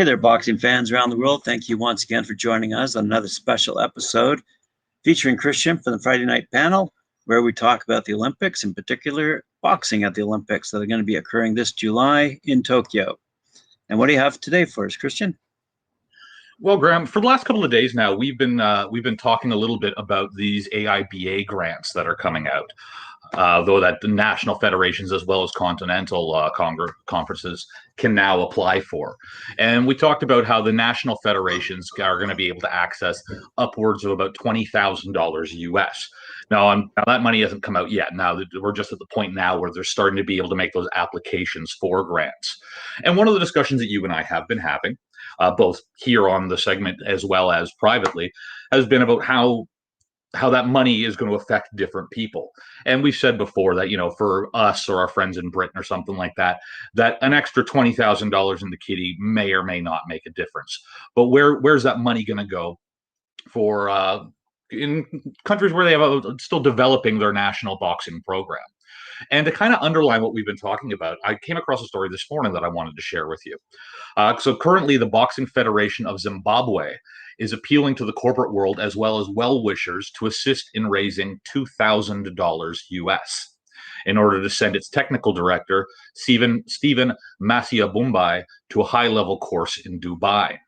Hey there, boxing fans around the world. Thank you once again for joining us on another special episode featuring Christian from the Friday night panel, where we talk about the Olympics, in particular boxing at the Olympics that are going to be occurring this July in Tokyo. And what do you have today for us, Christian? Well, Graham, for the last couple of days now, we've been talking a little bit about these AIBA grants that are coming out. Though that the national federations as well as continental conferences can now apply for. And we talked about how the national federations are going to be able to access upwards of about $20,000 US. Now that money hasn't come out yet. Now we're just at the point now where they're starting to be able to make those applications for grants. And one of the discussions that you and I have been having, both here on the segment as well as privately, has been about how that money is going to affect different people. And we've said before that, for us or our friends in Britain or something like that, that an extra $20,000 in the kitty may or may not make a difference. But where's that money going to go for in countries where they have still developing their national boxing program? And to kind of underline what we've been talking about, I came across a story this morning that I wanted to share with you. So currently, the Boxing Federation of Zimbabwe is appealing to the corporate world as well as well-wishers to assist in raising $2,000 US in order to send its technical director, Stephen Masiabumbai, to a high-level course in Dubai.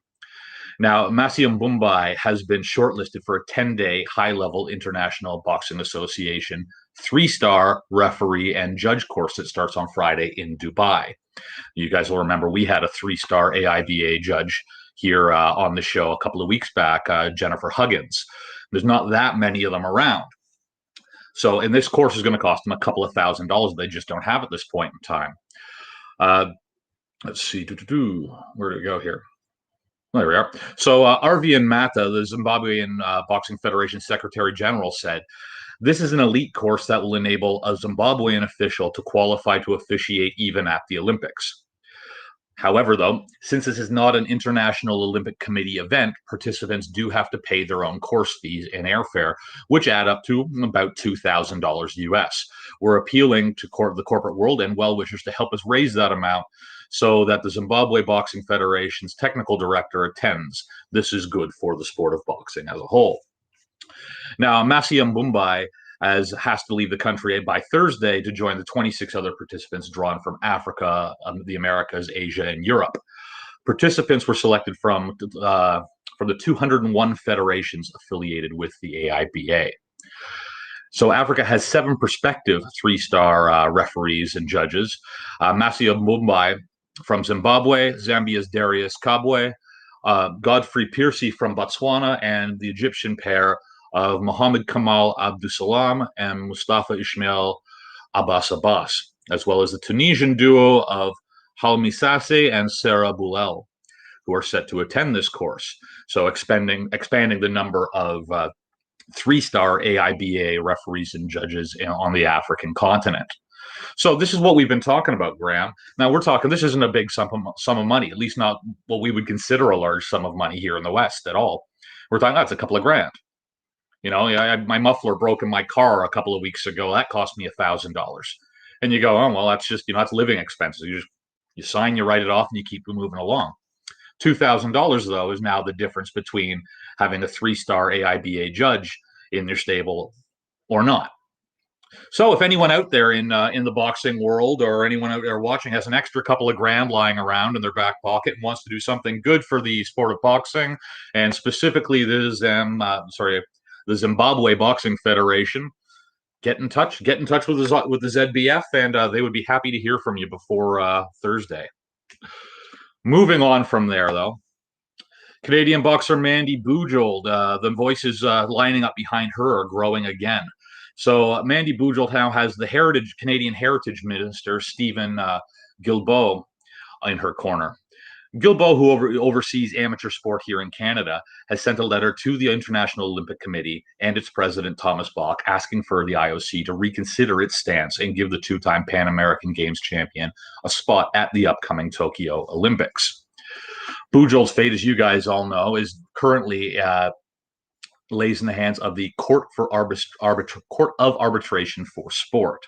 Now, Masiabumbai has been shortlisted for a 10-day high-level International Boxing Association 3-star referee and judge course that starts on Friday in Dubai. You guys will remember we had a 3-star AIBA judge here on the show a couple of weeks back, Jennifer Huggins. There's not that many of them around. So, and this course is going to cost them a couple of $1,000s. They just don't have at this point in time. Let's see. Where do we go here? There we are. So Arvind Mata, the Zimbabwean Boxing Federation Secretary General, said, "This is an elite course that will enable a Zimbabwean official to qualify to officiate even at the Olympics. However, though, since this is not an International Olympic Committee event, participants do have to pay their own course fees and airfare, which add up to about $2,000 US. We're appealing to the corporate world and well-wishers to help us raise that amount so that the Zimbabwe Boxing Federation's technical director attends. This is good for the sport of boxing as a whole." Now, Masiabumbai has to leave the country by Thursday to join the 26 other participants drawn from Africa, the Americas, Asia, and Europe. Participants were selected from the 201 federations affiliated with the AIBA. So Africa has 7 prospective 3-star referees and judges. Masiabumbai from Zimbabwe, Zambia's Darius Kabwe, Godfrey Piercy from Botswana, and the Egyptian pair of Mohammed Kamal Abdusalam and Mustafa Ismail Abbas, as well as the Tunisian duo of Halmi Sase and Sarah Boulel, who are set to attend this course. So expanding the number of 3-star AIBA referees and judges on the African continent. So this is what we've been talking about, Graham. Now we're talking, this isn't a big sum of money, at least not what we would consider a large sum of money here in the West at all. We're talking, that's a couple of grand. My muffler broke in my car a couple of weeks ago. That cost me $1,000. And you go, oh, well, that's just, that's living expenses. You sign, you write it off, and you keep moving along. $2,000, though, is now the difference between having a 3-star AIBA judge in their stable or not. So if anyone out there in the boxing world or anyone out there watching has an extra couple of grand lying around in their back pocket and wants to do something good for the sport of boxing, and specifically the Zimbabwe Boxing Federation, get in touch with the ZBF, and they would be happy to hear from you before Thursday. Moving on from there, though, Canadian boxer Mandy Bujold, the voices lining up behind her are growing again. So Mandy Bujold now has the Canadian Heritage Minister, Stephen Guilbeault, in her corner. Guilbeault, who oversees amateur sport here in Canada, has sent a letter to the International Olympic Committee and its president, Thomas Bach, asking for the IOC to reconsider its stance and give the 2-time Pan American Games champion a spot at the upcoming Tokyo Olympics. Bujold's fate, as you guys all know, is currently lays in the hands of the Court of Arbitration for Sport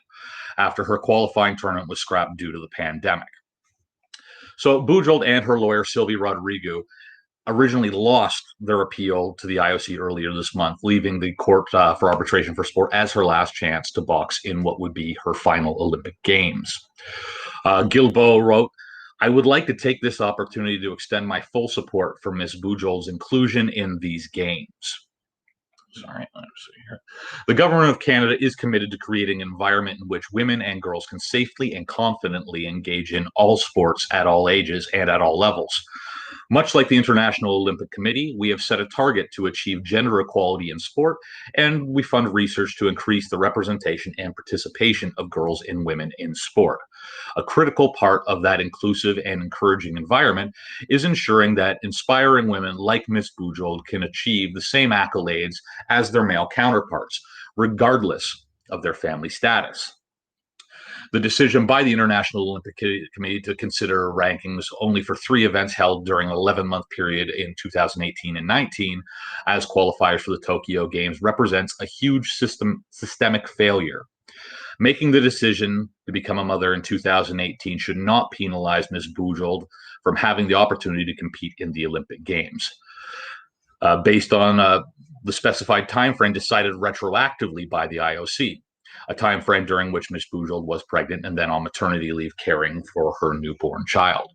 after her qualifying tournament was scrapped due to the pandemic. So Bujold and her lawyer, Sylvie Rodrigo, originally lost their appeal to the IOC earlier this month, leaving the court for arbitration for sport as her last chance to box in what would be her final Olympic Games. Gilbo wrote, I would like to take this opportunity to extend my full support for Ms. Bujold's inclusion in these games. Sorry, let's see here. The government of Canada is committed to creating an environment in which women and girls can safely and confidently engage in all sports at all ages and at all levels. Much like the International Olympic Committee, we have set a target to achieve gender equality in sport, and we fund research to increase the representation and participation of girls and women in sport. A critical part of that inclusive and encouraging environment is ensuring that inspiring women like Ms. Bujold can achieve the same accolades as their male counterparts, regardless of their family status. The decision by the International Olympic Committee to consider rankings only for 3 events held during an 11-month period in 2018 and 19 as qualifiers for the Tokyo Games represents a huge systemic failure. Making the decision to become a mother in 2018 should not penalize Ms. Bujold from having the opportunity to compete in the Olympic Games. Based on the specified timeframe decided retroactively by the IOC, a time frame during which Ms. Bujold was pregnant and then on maternity leave caring for her newborn child.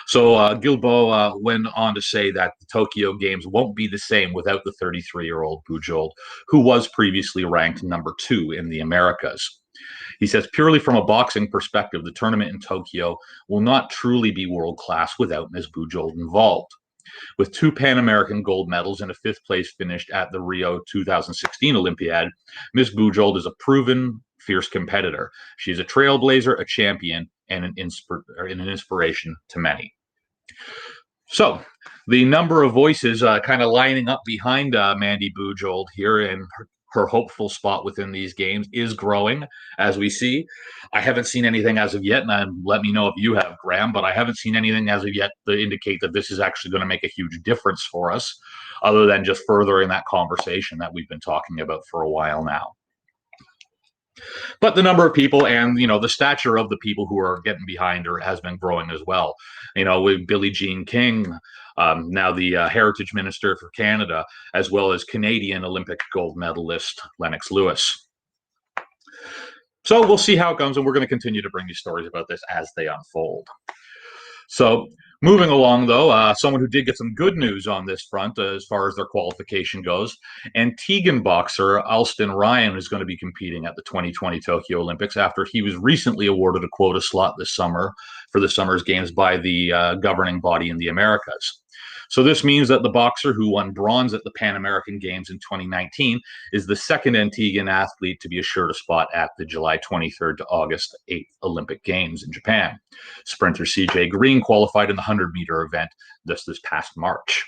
So Gilbo went on to say that the Tokyo Games won't be the same without the 33-year-old Bujold, who was previously ranked number 2 in the Americas. He says, purely from a boxing perspective, the tournament in Tokyo will not truly be world-class without Ms. Bujold involved. With 2 Pan American gold medals and a 5th place finished at the Rio 2016 Olympiad, Ms. Bujold is a proven, fierce competitor. She is a trailblazer, a champion, and an inspiration to many. So, the number of voices kind of lining up behind Mandy Bujold here and her hopeful spot within these games is growing, as we see. I haven't seen anything as of yet, and let me know if you have, Graham, but I haven't seen anything as of yet to indicate that this is actually going to make a huge difference for us, other than just furthering that conversation that we've been talking about for a while now. But the number of people and, the stature of the people who are getting behind her has been growing as well. With Billie Jean King, now the Heritage Minister for Canada, as well as Canadian Olympic gold medalist Lennox Lewis. So we'll see how it goes, and we're going to continue to bring you stories about this as they unfold. So moving along, though, someone who did get some good news on this front as far as their qualification goes, Antiguan boxer Alston Ryan is going to be competing at the 2020 Tokyo Olympics after he was recently awarded a quota slot this summer for the summer's games by the governing body in the Americas. So this means that the boxer who won bronze at the Pan American Games in 2019 is the second Antiguan athlete to be assured a spot at the July 23rd to August 8th Olympic Games in Japan. Sprinter CJ Green qualified in the 100-meter event this past March.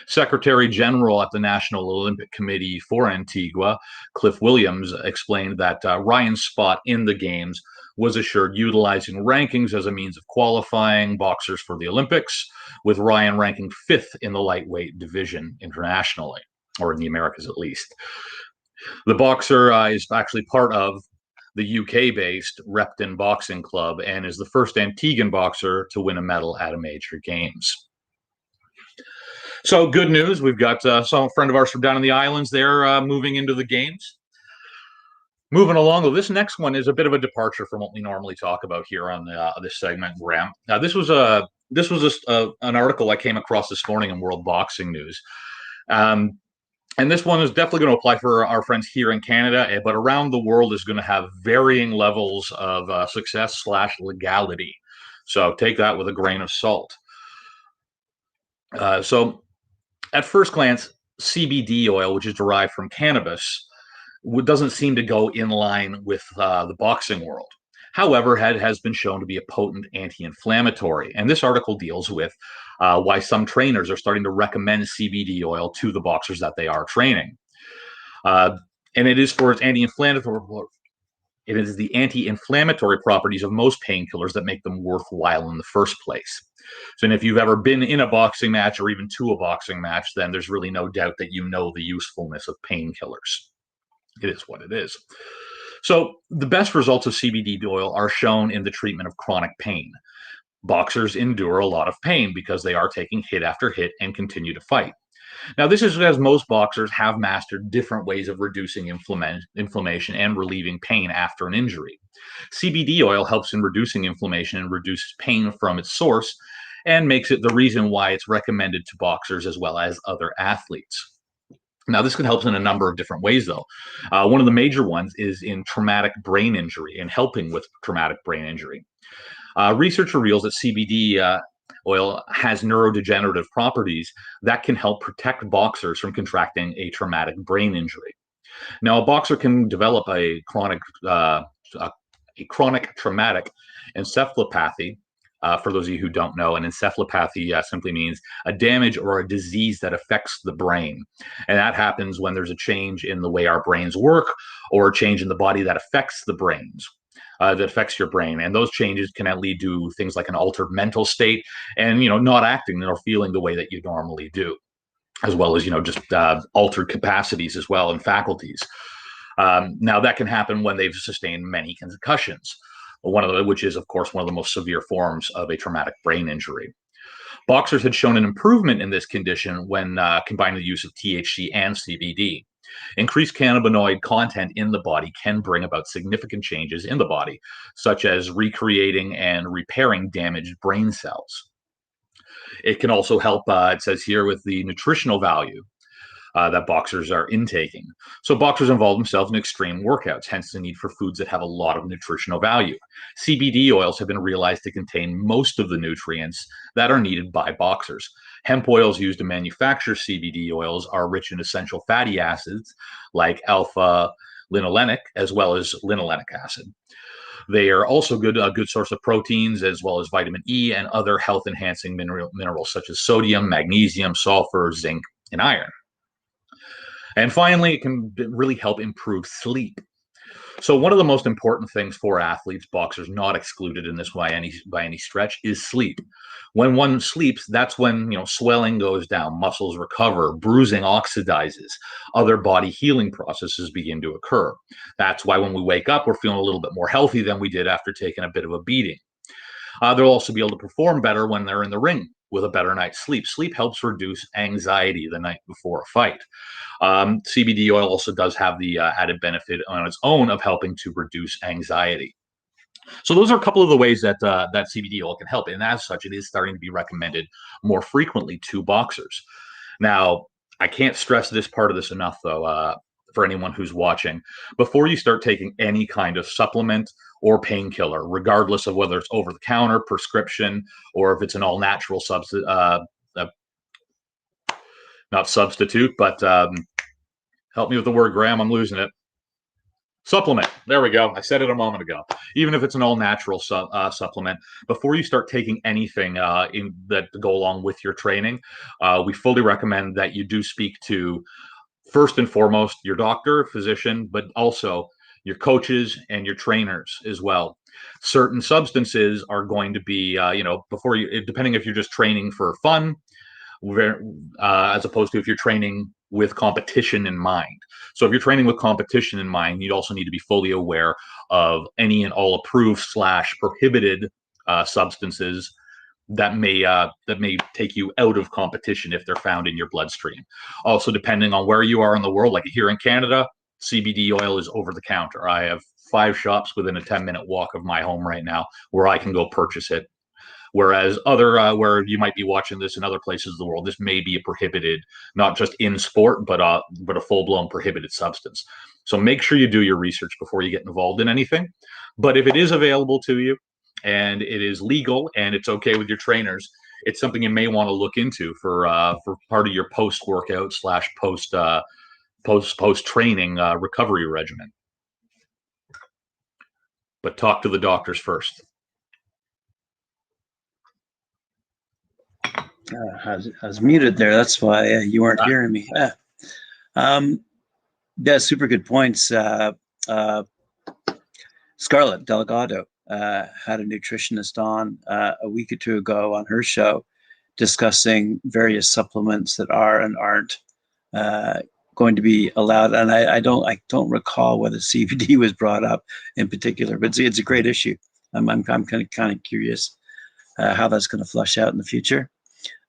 Secretary General at the National Olympic Committee for Antigua, Cliff Williams, explained that Ryan's spot in the Games was assured utilizing rankings as a means of qualifying boxers for the Olympics, with Ryan ranking 5th in the lightweight division internationally, or in the Americas at least. The boxer is actually part of the UK-based Repton Boxing Club and is the first Antiguan boxer to win a medal at a major games. So good news, we've got some friend of ours from down in the islands there moving into the games. Moving along, though, this next one is a bit of a departure from what we normally talk about here on this segment, Graham. This was an article I came across this morning in World Boxing News. And this one is definitely going to apply for our friends here in Canada, but around the world is going to have varying levels of success/legality. So take that with a grain of salt. So at first glance, CBD oil, which is derived from cannabis, doesn't seem to go in line with the boxing world. However, it has been shown to be a potent anti-inflammatory. And this article deals with why some trainers are starting to recommend CBD oil to the boxers that they are training. And it is for its anti-inflammatory. It is the anti-inflammatory properties of most painkillers that make them worthwhile in the first place. So, and if you've ever been in a boxing match or even to a boxing match, then there's really no doubt that you know the usefulness of painkillers. It is what it is. So the best results of CBD oil are shown in the treatment of chronic pain. Boxers endure a lot of pain because they are taking hit after hit and continue to fight. Now, this is as most boxers have mastered different ways of reducing inflammation and relieving pain after an injury. CBD oil helps in reducing inflammation and reduces pain from its source, and makes it the reason why it's recommended to boxers as well as other athletes. Now, this can help in a number of different ways, though. One of the major ones is in traumatic brain injury and helping with traumatic brain injury. Research reveals that CBD oil has neurodegenerative properties that can help protect boxers from contracting a traumatic brain injury. Now, a boxer can develop a chronic traumatic encephalopathy. For those of you who don't know, an encephalopathy simply means a damage or a disease that affects the brain. And that happens when there's a change in the way our brains work, or a change in the body that affects the brains. That affects your brain, and those changes can lead to things like an altered mental state, and not acting or feeling the way that you normally do, as well as just altered capacities as well and faculties. Now, that can happen when they've sustained many concussions, which is, of course, one of the most severe forms of a traumatic brain injury. Boxers had shown an improvement in this condition when combining the use of THC and CBD. Increased cannabinoid content in the body can bring about significant changes in the body, such as recreating and repairing damaged brain cells. It can also help, it says here, with the nutritional value that boxers are intaking. So boxers involve themselves in extreme workouts, hence the need for foods that have a lot of nutritional value. CBD oils have been realized to contain most of the nutrients that are needed by boxers. Hemp oils used to manufacture CBD oils are rich in essential fatty acids like alpha-linolenic as well as linolenic acid. They are also a good source of proteins, as well as vitamin E and other health-enhancing minerals such as sodium, magnesium, sulfur, zinc, and iron. And finally, it can really help improve sleep. So one of the most important things for athletes, boxers not excluded in this by any stretch, is sleep. When one sleeps, that's when swelling goes down, muscles recover, bruising oxidizes, other body healing processes begin to occur. That's why when we wake up, we're feeling a little bit more healthy than we did after taking a bit of a beating. They'll also be able to perform better when they're in the ring with a better night's sleep. Sleep helps reduce anxiety the night before a fight. CBD oil also does have the added benefit on its own of helping to reduce anxiety. So those are a couple of the ways that that CBD oil can help, and as such, it is starting to be recommended more frequently to boxers. Now, I can't stress this part of this enough, though, for anyone who's watching. Before you start taking any kind of supplement or painkiller, regardless of whether it's over-the-counter, prescription, or if it's an all-natural not substitute, but help me with the word, Graham. I'm losing it. Supplement. There we go. I said it a moment ago. Even if it's an all-natural supplement, before you start taking anything that to go along with your training, we fully recommend that you do speak to, first and foremost, your doctor, physician, but also your coaches and your trainers as well. Certain substances are going to be, before you, depending if you're just training for fun, as opposed to if you're training with competition in mind. So if you're training with competition in mind, you also need to be fully aware of any and all approved / prohibited substances that may take you out of competition if they're found in your bloodstream. Also, depending on where you are in the world, like here in Canada, CBD oil is over the counter. I have 5 shops within a 10-minute walk of my home right now where I can go purchase it. Whereas where you might be watching this in other places of the world, this may be a prohibited, not just in sport, but a full-blown prohibited substance. So make sure you do your research before you get involved in anything. But if it is available to you and it is legal and it's okay with your trainers, it's something you may want to look into for part of your post-workout / post-training recovery regimen. But talk to the doctors first. I was muted there. That's why you weren't hearing me. Yeah, super good points. Scarlett Delgado had a nutritionist on a week or 2 ago on her show discussing various supplements that are and aren't going to be allowed. And I don't recall whether CBD was brought up in particular, but it's a great issue. I'm kind of curious. how that's going to flush out in the future.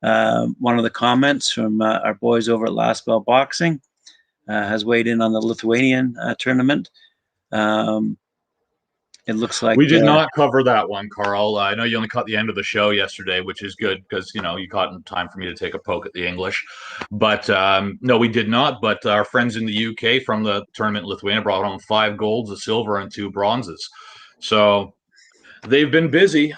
One of the comments from our boys over at Last Bell Boxing has weighed in on the Lithuanian tournament. It looks like we did not cover that one, Carl. I know you only caught the end of the show yesterday, which is good because you caught in time for me to take a poke at the English. But no, we did not. But our friends in the UK from the tournament in Lithuania brought home 5 golds, a silver, and 2 bronzes. So they've been busy,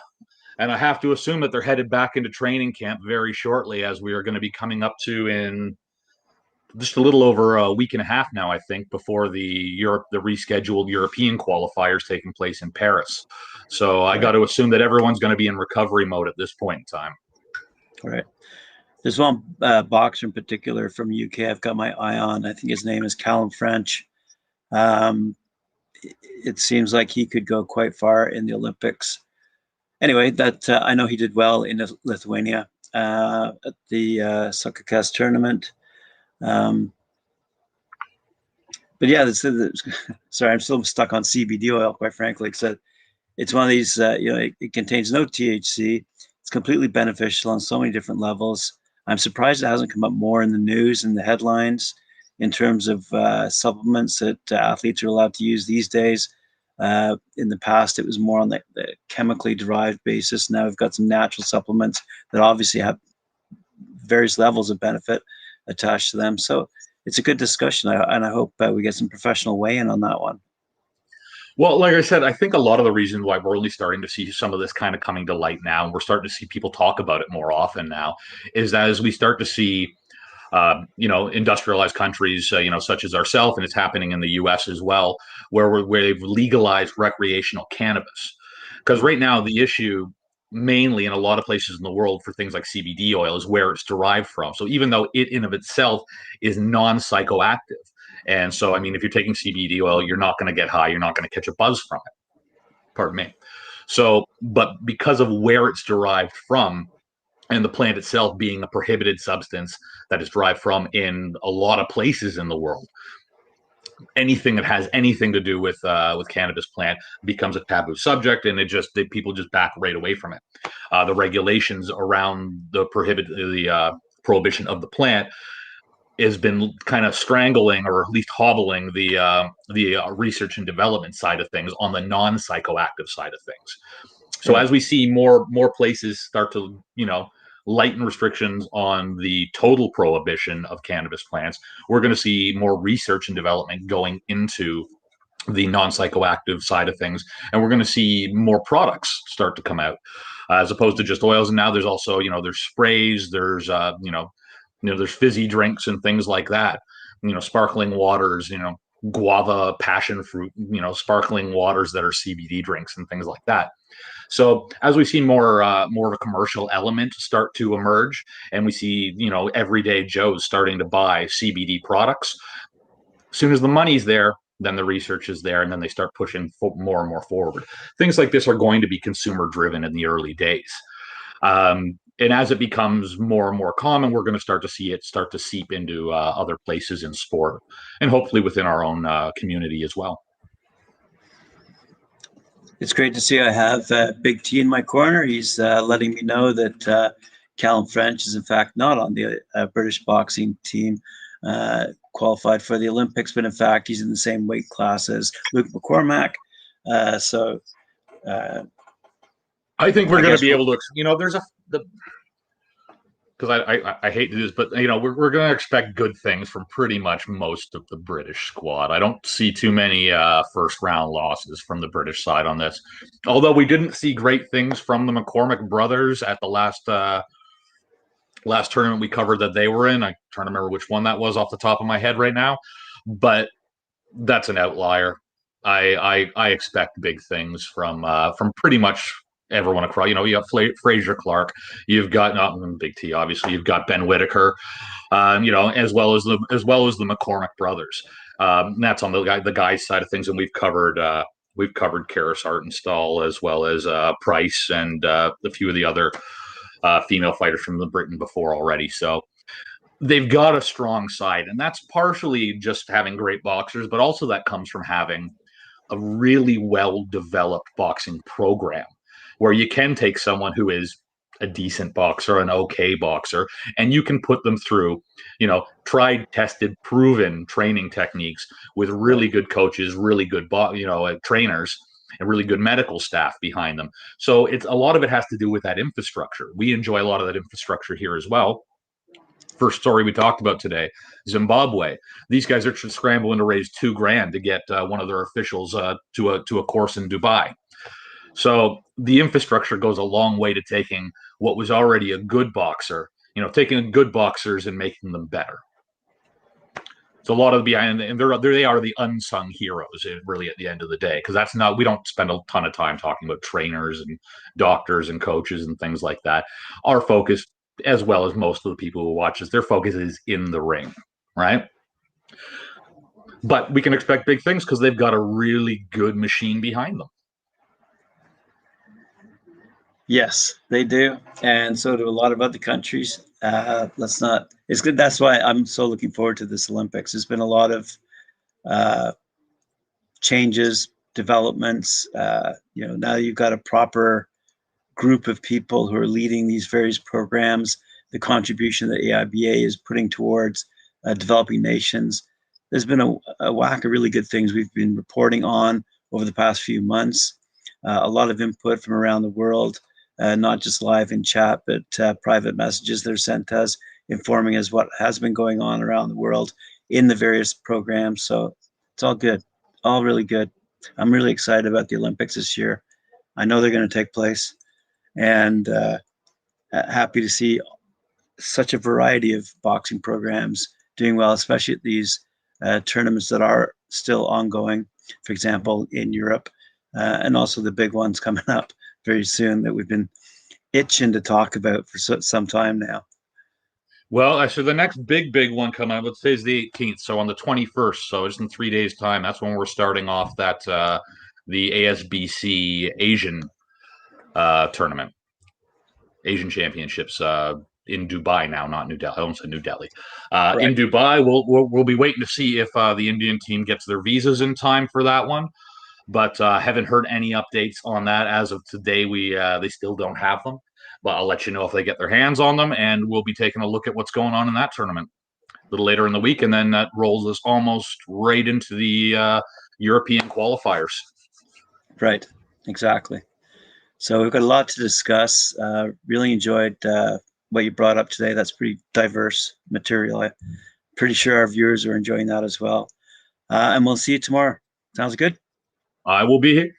and I have to assume that they're headed back into training camp very shortly, as we are going to be coming up to in just a little over a week and a half now, I think, before the rescheduled European qualifiers taking place in Paris. So I got to assume that everyone's going to be in recovery mode at this point in time. All right. There's one boxer in particular from UK I've got my eye on. I think his name is Callum French. It seems like he could go quite far in the Olympics. Anyway, that I know he did well in Lithuania at the Sukakes tournament. But yeah, sorry, I'm still stuck on CBD oil, quite frankly. So it's one of these, it contains no THC. It's completely beneficial on so many different levels. I'm surprised it hasn't come up more in the news and the headlines in terms of supplements that athletes are allowed to use these days. In the past, it was more on the chemically derived basis. Now we've got some natural supplements that obviously have various levels of benefit attached to them. So it's a good discussion, and I hope we get some professional weigh-in on that one. Well, like I said, I think a lot of the reason why we're only starting to see some of this kind of coming to light now, and we're starting to see people talk about it more often now, is that as we start to see, industrialized countries, such as ourselves, and it's happening in the U.S. as well, where they've legalized recreational cannabis. Because right now, the issue mainly in a lot of places in the world for things like CBD oil is where it's derived from. So even though it in of itself is non-psychoactive, and so, I mean, if you're taking CBD oil, you're not going to get high. You're not going to catch a buzz from it. Pardon me. So, but because of where it's derived from and the plant itself being a prohibited substance that is derived from in a lot of places in the world, anything that has anything to do with cannabis plant becomes a taboo subject, and people just back right away from it. The regulations around the prohibition of the plant has been kind of strangling or at least hobbling the research and development side of things on the non-psychoactive side of things. So as we see more places start to lighten restrictions on the total prohibition of cannabis plants, we're going to see more research and development going into the non-psychoactive side of things, and we're going to see more products start to come out as opposed to just oils. And now there's also there's sprays, there's there's fizzy drinks and things like that. Sparkling waters, guava, passion fruit, sparkling waters that are CBD drinks and things like that. So as we see more of a commercial element start to emerge, and we see everyday Joes starting to buy CBD products, as soon as the money's there, then the research is there, and then they start pushing more and more forward. Things like this are going to be consumer driven in the early days. And as it becomes more and more common, we're going to start to see it start to seep into other places in sport, and hopefully within our own community as well. It's great to see I have Big T in my corner. He's letting me know that Callum French is in fact not on the British boxing team qualified for the Olympics, but in fact he's in the same weight class as Luke McCormack. I think we're going to be able to, there's because I hate to do this, but we're going to expect good things from pretty much most of the British squad. I don't see too many first round losses from the British side on this, although we didn't see great things from the McCormack brothers at the last tournament we covered that they were in. I'm trying to remember which one that was off the top of my head right now, but that's an outlier. I expect big things from pretty much everyone across. You have Fraser Clark, you've got not Big T, obviously, you've got Ben Whitaker, as well as the McCormack brothers. That's on the guys side of things, and we've covered Karis Artenstall as well as Price and a few of the other female fighters from Britain before already. So they've got a strong side, and that's partially just having great boxers, but also that comes from having a really well developed boxing program. where you can take someone who is a decent boxer, an okay boxer, and you can put them through, tried, tested, proven training techniques with really good coaches, really good, trainers, and really good medical staff behind them. So a lot of it has to do with that infrastructure. We enjoy a lot of that infrastructure here as well. First story we talked about today, Zimbabwe. These guys are scrambling to raise $2,000 to get one of their officials to a course in Dubai. So the infrastructure goes a long way to taking what was already a good boxer, taking good boxers and making them better. So a lot of the behind, and they are the unsung heroes, really, at the end of the day, because we don't spend a ton of time talking about trainers and doctors and coaches and things like that. Our focus, as well as most of the people who watch us, their focus is in the ring, right? But we can expect big things because they've got a really good machine behind them. Yes, they do, and so do a lot of other countries. It's good. That's why I'm so looking forward to this Olympics. There's been a lot of changes, developments. Now you've got a proper group of people who are leading these various programs. The contribution that AIBA is putting towards developing nations. There's been a whack of really good things we've been reporting on over the past few months. A lot of input from around the world. Not just live in chat, but private messages that are sent to us, informing us what has been going on around the world in the various programs. So it's all good, all really good. I'm really excited about the Olympics this year. I know they're going to take place, and happy to see such a variety of boxing programs doing well, especially at these tournaments that are still ongoing, for example, in Europe, and also the big ones coming up very soon that we've been itching to talk about for some time now. Well, so the next big one coming, I would say, is the 18th. So on the 21st, so it's in 3 days' time. That's when we're starting off that the ASBC Asian tournament, Asian Championships in Dubai now, not New Delhi. I almost said New Delhi. Right. In Dubai, we'll be waiting to see if the Indian team gets their visas in time for that one. But haven't heard any updates on that as of today. They still don't have them, but I'll let you know if they get their hands on them, and we'll be taking a look at what's going on in that tournament a little later in the week, and then that rolls us almost right into the European qualifiers. Right, exactly. So we've got a lot to discuss. Really enjoyed what you brought up today. That's pretty diverse material. I'm pretty sure our viewers are enjoying that as well. And we'll see you tomorrow. Sounds good? I will be here.